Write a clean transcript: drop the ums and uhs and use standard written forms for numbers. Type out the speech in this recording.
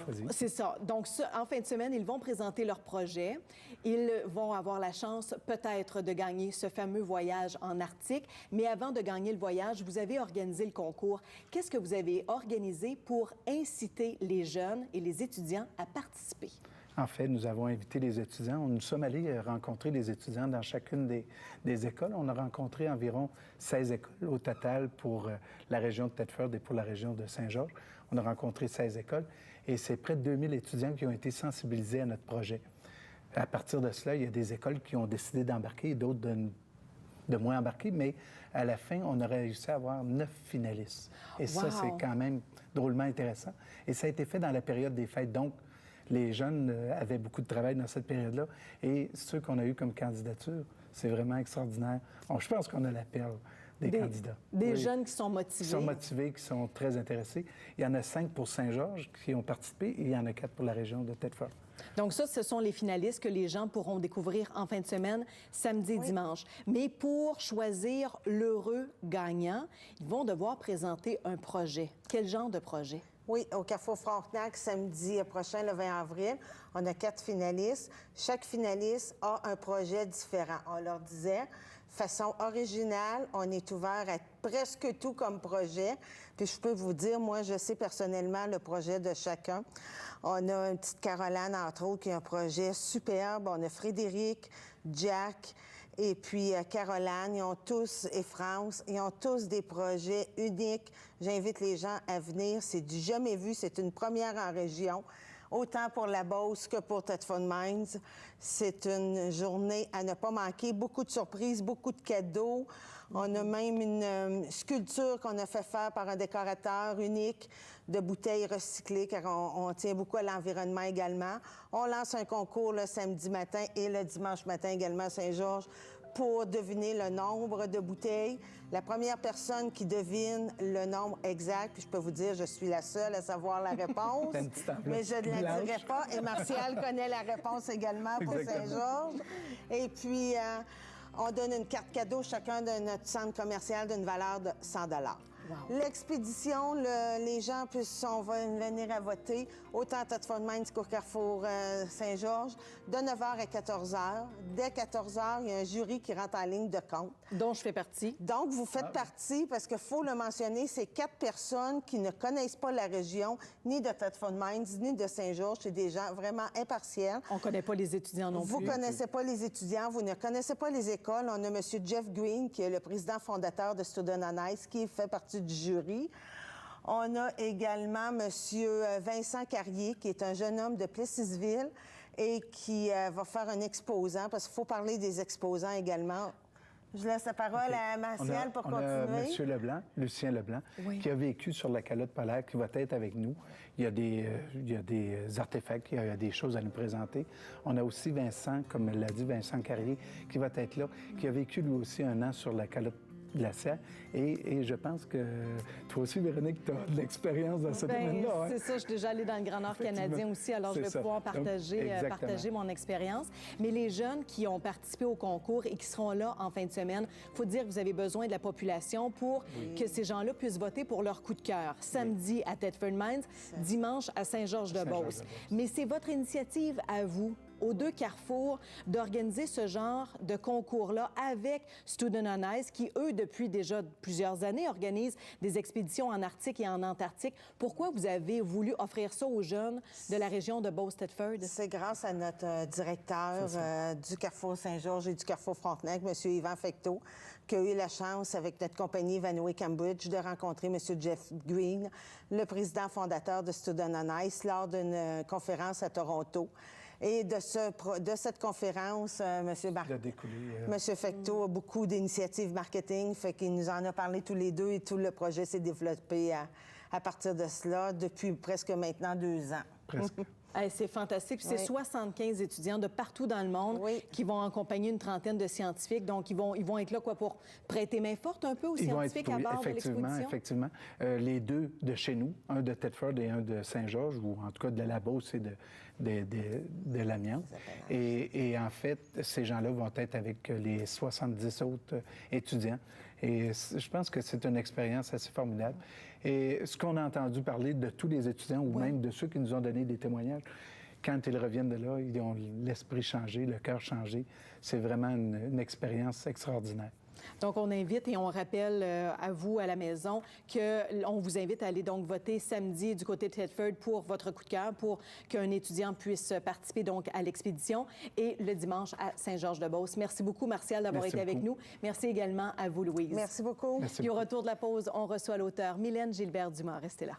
choisi. C'est ça. Donc, en fin de semaine, ils vont présenter leur projet. Ils vont avoir la chance peut-être de gagner ce fameux voyage en Arctique. Mais avant de gagner le voyage, vous avez organisé le concours. Qu'est-ce que vous avez organisé pour inciter les jeunes et les étudiants à participer? En fait, nous avons invité les étudiants. Nous sommes allés rencontrer les étudiants dans chacune des écoles. On a rencontré environ 16 écoles au total pour la région de Thetford et pour la région de Saint-Georges. On a rencontré 16 écoles et c'est près de 2000 étudiants qui ont été sensibilisés à notre projet. À partir de cela, il y a des écoles qui ont décidé d'embarquer et d'autres de moins embarquer, mais à la fin, on a réussi à avoir 9 finalistes. Et ça, c'est quand même drôlement intéressant. Et ça a été fait dans la période des fêtes. Donc, les jeunes avaient beaucoup de travail dans cette période-là. Et ceux qu'on a eu comme candidature, c'est vraiment extraordinaire. Je pense qu'on a la perle des candidats. Des jeunes qui sont motivés. Qui sont motivés, qui sont très intéressés. Il y en a 5 pour Saint-Georges qui ont participé et il y en a 4 pour la région de Thetford. Donc ça, ce sont les finalistes que les gens pourront découvrir en fin de semaine, samedi et dimanche. Mais pour choisir l'heureux gagnant, ils vont devoir présenter un projet. Quel genre de projet? Oui, au Carrefour Frontenac, samedi prochain, le 20 avril, on a 4 finalistes. Chaque finaliste a un projet différent. On leur disait, façon originale, on est ouvert à presque tout comme projet. Puis je peux vous dire, moi, je sais personnellement le projet de chacun. On a une petite Caroline, entre autres, qui a un projet superbe. On a Frédéric, Jack et puis Caroline, ils ont tous, et France, ils ont tous des projets uniques. J'invite les gens à venir. C'est du jamais vu. C'est une première en région, autant pour la Beauce que pour Thetford Mines. C'est une journée à ne pas manquer. Beaucoup de surprises, beaucoup de cadeaux. On a même une sculpture qu'on a fait faire par un décorateur unique de bouteilles recyclées, car on tient beaucoup à l'environnement également. On lance un concours le samedi matin et le dimanche matin également à Saint-Georges pour deviner le nombre de bouteilles. La première personne qui devine le nombre exact, puis je peux vous dire, je suis la seule à savoir la réponse, mais je ne la dirai pas. Et Martial connaît la réponse également pour Saint-Georges. Et puis, on donne une carte cadeau chacun de notre centre commercial d'une valeur de 100 $. Wow. L'expédition, les gens on va venir à voter, autant à Thetford Mines qu'au Carrefour Saint-Georges, de 9h à 14h. Dès 14h, il y a un jury qui rentre en ligne de compte. Dont je fais partie. Donc, vous faites partie, parce qu'il faut le mentionner, c'est 4 personnes qui ne connaissent pas la région, ni de Thetford Mines, ni de Saint-Georges. C'est des gens vraiment impartiels. On ne connaît pas les étudiants non plus. Vous ne connaissez pas les étudiants, vous ne connaissez pas les écoles. On a M. Jeff Green, qui est le président fondateur de Student on Ice, qui fait partie du jury. On a également M. Vincent Carrier, qui est un jeune homme de Plessisville et qui va faire un exposant, parce qu'il faut parler des exposants également. Je laisse la parole à Martial pour continuer. On a M. Leblanc, Lucien Leblanc, qui a vécu sur la calotte polaire, qui va être avec nous. Il y a des artefacts, il y a des choses à nous présenter. On a aussi Vincent, comme l'a dit Vincent Carrier, qui va être là, qui a vécu lui aussi 1 an sur la calotte glaciaire. Et je pense que toi aussi, Véronique, tu as de l'expérience dans ce domaine-là. Hein? C'est ça, je suis déjà allée dans le Grand Nord canadien aussi, alors je vais pouvoir partager mon expérience. Mais les jeunes qui ont participé au concours et qui seront là en fin de semaine, il faut dire que vous avez besoin de la population pour que ces gens-là puissent voter pour leur coup de cœur. Samedi à Thetford Mines, dimanche à Saint-Georges-de-Beauce. Mais c'est votre initiative à vous, aux 2 carrefours, d'organiser ce genre de concours-là avec Student on Ice, qui, eux, depuis déjà plusieurs années, organisent des expéditions en Arctique et en Antarctique. Pourquoi vous avez voulu offrir ça aux jeunes de la région de Beauce-Thetford? C'est grâce à notre directeur du Carrefour Saint-Georges et du Carrefour Frontenac, M. Yvan Fecteau, qui a eu la chance, avec notre compagnie Vanoé Cambridge, de rencontrer M. Jeff Green, le président fondateur de Student on Ice, lors d'une conférence à Toronto. Et de cette conférence, M. Fecteau a beaucoup d'initiatives marketing, fait qu'il nous en a parlé tous les deux et tout le projet s'est développé à partir de cela depuis presque maintenant 2 ans. Presque. C'est fantastique. Puis c'est 75 étudiants de partout dans le monde qui vont accompagner une trentaine de scientifiques. Donc, ils vont être là pour prêter main forte un peu aux scientifiques à bord de l'exposition? Effectivement. Les deux de chez nous, un de Thetford et un de Saint-Georges, ou en tout cas de la Beauce et de l'Amiens. Et en fait, ces gens-là vont être avec les 70 autres étudiants. Et je pense que c'est une expérience assez formidable. Et ce qu'on a entendu parler de tous les étudiants, ou même de ceux qui nous ont donné des témoignages, quand ils reviennent de là, ils ont l'esprit changé, le cœur changé. C'est vraiment une expérience extraordinaire. Donc, on invite et on rappelle à vous, à la maison, qu'on vous invite à aller donc voter samedi du côté de Thetford pour votre coup de cœur, pour qu'un étudiant puisse participer donc à l'expédition, et le dimanche à Saint-Georges-de-Beauce. Merci beaucoup, Martial, d'avoir été avec nous. Merci également à vous, Louise. Merci beaucoup. Puis au retour de la pause, on reçoit l'auteur Mylène Gilbert-Dumas. Restez là.